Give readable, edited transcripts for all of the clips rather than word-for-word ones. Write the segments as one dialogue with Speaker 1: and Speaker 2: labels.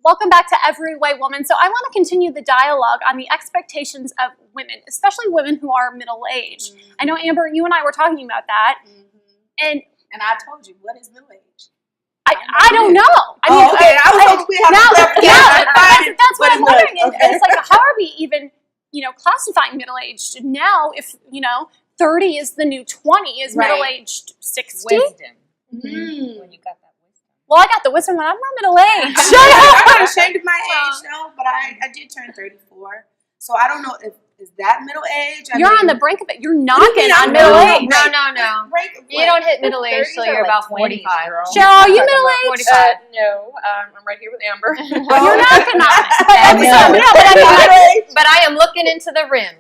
Speaker 1: Welcome back to Every Way Woman. So I want to continue the dialogue on the expectations of women, especially women who are middle-aged. Mm-hmm. I know, Amber, you and I were talking about that.
Speaker 2: Mm-hmm. And I told you, what is middle-aged?
Speaker 1: I don't know. I mean,
Speaker 2: okay. I was hoping we had
Speaker 1: that's what I'm wondering. Okay. And it's like, how are we even, classifying middle-aged now? If 30 is the new 20, is middle-aged 60?
Speaker 3: Wisdom. Mm-hmm. When you got that wisdom.
Speaker 1: Well, I got the wisdom when I'm not middle-aged.
Speaker 2: I'm not ashamed of my age, no, but I did turn 34, so I don't know if is that middle age.
Speaker 1: You're on the brink of it. You're knocking on middle age.
Speaker 4: No. You don't hit middle age till you're about 45.
Speaker 1: Cheryl, are you middle age?
Speaker 3: 45. No, I'm right here with Amber.
Speaker 1: You're knocking on
Speaker 4: it. But I am looking into the rim.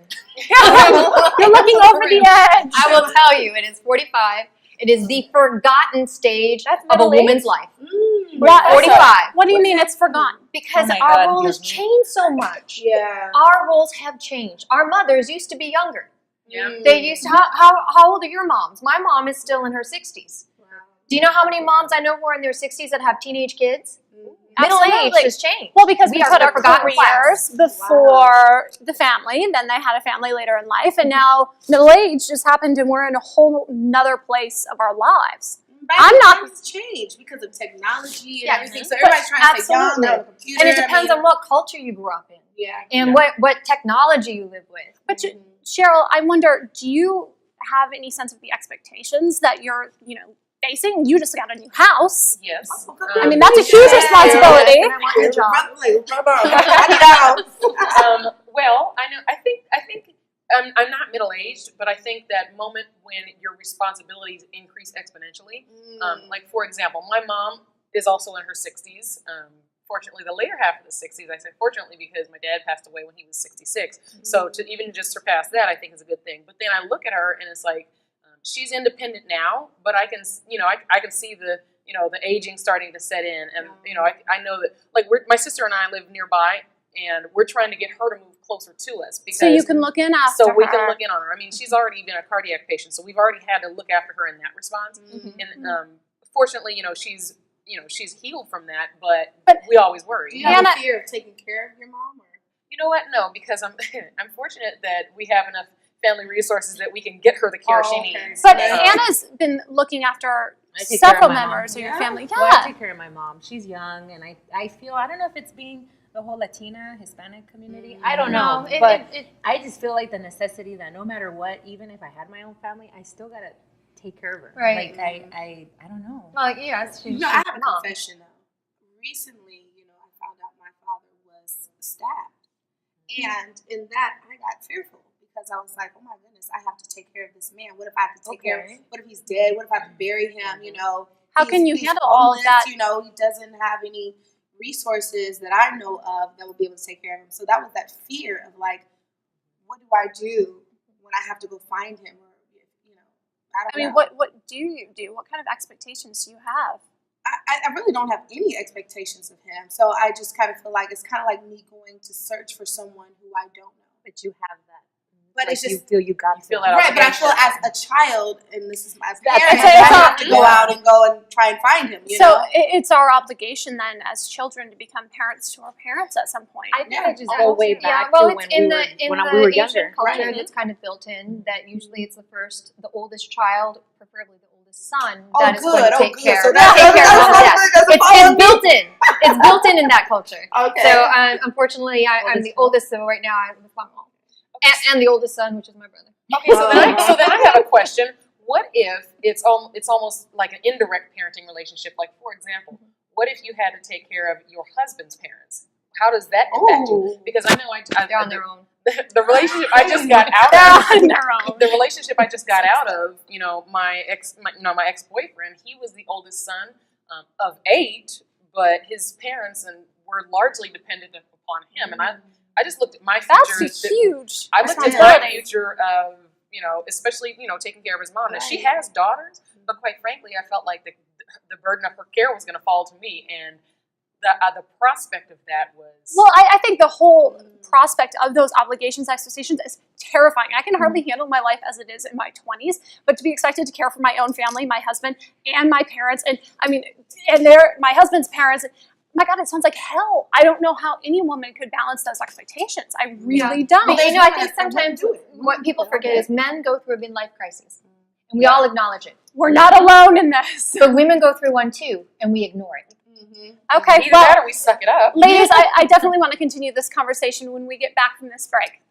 Speaker 1: You're looking over the edge.
Speaker 4: I will tell you, it is 45. It is the forgotten stage of a woman's life. 45.
Speaker 1: What do you mean it's forgotten?
Speaker 4: Because our roles change so much.
Speaker 2: Yeah.
Speaker 4: Our roles have changed. Our mothers used to be younger.
Speaker 3: Yeah.
Speaker 4: They used to, how old are your moms? My mom is still in her 60s. Wow. Do you know how many moms I know who are in their 60s that have teenage kids? Middle age has changed.
Speaker 1: Well, because we put our careers before the family, then they had a family later in life, and now middle age just happened, and we're in a whole another place of our lives.
Speaker 2: I'm not changed because of technology and everything. So everybody's trying to stay young on the computer.
Speaker 4: And it depends on what culture you grew up in.
Speaker 2: Yeah.
Speaker 4: And what technology you live with.
Speaker 1: But Cheryl, I wonder, do you have any sense of the expectations that you're, facing? You just got a new house.
Speaker 3: Yes.
Speaker 1: I mean, that's a huge responsibility.
Speaker 4: And I want your job.
Speaker 3: Well, I know. I think I'm not middle-aged, but I think that moment when your responsibilities increase exponentially. Like, for example, my mom is also in her 60s. Fortunately, the later half of the 60s. I say fortunately because my dad passed away when he was 66. So to even just surpass that, I think is a good thing. But then I look at her and it's like, she's independent now, but I can, I can see the, the aging starting to set in, and I know that, like, my sister and I live nearby, and we're trying to get her to move closer to us because
Speaker 1: so you can look in after her.
Speaker 3: So we can look in on her. I mean, she's already been a cardiac patient, so we've already had to look after her in that response. And fortunately, she's healed from that, but we always worry.
Speaker 2: Do you have a fear of taking care of your mom, or?
Speaker 3: You know what? No, because I'm fortunate that we have enough family resources that we can get her the care she needs.
Speaker 1: But Anna's been looking after several members of your family. Yeah.
Speaker 5: Well, I take care of my mom. She's young, and I feel, I don't know if it's being the whole Latina, Hispanic community. I don't know. But I just feel like the necessity that no matter what, even if I had my own family, I still got to take care of her.
Speaker 4: Right.
Speaker 5: Like, I don't know.
Speaker 4: Well, yes.
Speaker 2: I have a confession, though. Recently, I found out my father was stabbed. And in that, I got fearful. Because I was like, oh my goodness, I have to take care of this man. What if I have to take care of him? What if he's dead? What if I have to bury him?
Speaker 1: How can you handle all of that?
Speaker 2: He doesn't have any resources that I know of that will be able to take care of him. So that was that fear of like, what do I do when I have to go find him? Or I don't know.
Speaker 1: What do you do? What kind of expectations do you have?
Speaker 2: I really don't have any expectations of him. So I just kind of feel like it's kind of like me going to search for someone who I don't know.
Speaker 5: But you have that.
Speaker 2: But
Speaker 5: like
Speaker 2: it's just
Speaker 5: you
Speaker 3: feel that
Speaker 2: right. But I feel as a child, and this is my parents, I have to go out and try and find him.
Speaker 1: So it's our obligation then, as children, to become parents to our parents at some point.
Speaker 5: I think I just go way back
Speaker 4: to
Speaker 5: when we were younger.
Speaker 4: Culture that's kind of built in that usually it's the oldest child, preferably the oldest son, that is going to take care of mom. It's built in. It's built in that culture. Okay. So unfortunately, I'm the oldest, so right now I'm with my mom. And the oldest son, which is my brother.
Speaker 3: Okay, so then I have a question. What if it's almost like an indirect parenting relationship? Like, for example, what if you had to take care of your husband's parents? How does that impact you? Because I know
Speaker 4: they're on their own.
Speaker 3: The relationship I just got out of. On their own. The relationship I just got out of. My ex-boyfriend. He was the oldest son of 8, but his parents were largely dependent upon him, and I just looked at my future.
Speaker 1: That's huge.
Speaker 3: I looked at my future of, especially, taking care of his mom. Now, she has daughters, but quite frankly, I felt like the burden of her care was going to fall to me. And the prospect of that was...
Speaker 1: Well, I think the whole prospect of those obligations, expectations is terrifying. I can hardly handle my life as it is in my 20s, but to be expected to care for my own family, my husband, and my parents, and my husband's parents... my God, it sounds like hell. I don't know how any woman could balance those expectations. I really don't.
Speaker 4: But I think sometimes what people forget is men go through a midlife crisis. And we all acknowledge it.
Speaker 1: We're not alone in this.
Speaker 4: But women go through one too, and we ignore it.
Speaker 1: Okay,
Speaker 3: Either that or we suck it up.
Speaker 1: Ladies, I definitely want to continue this conversation when we get back from this break.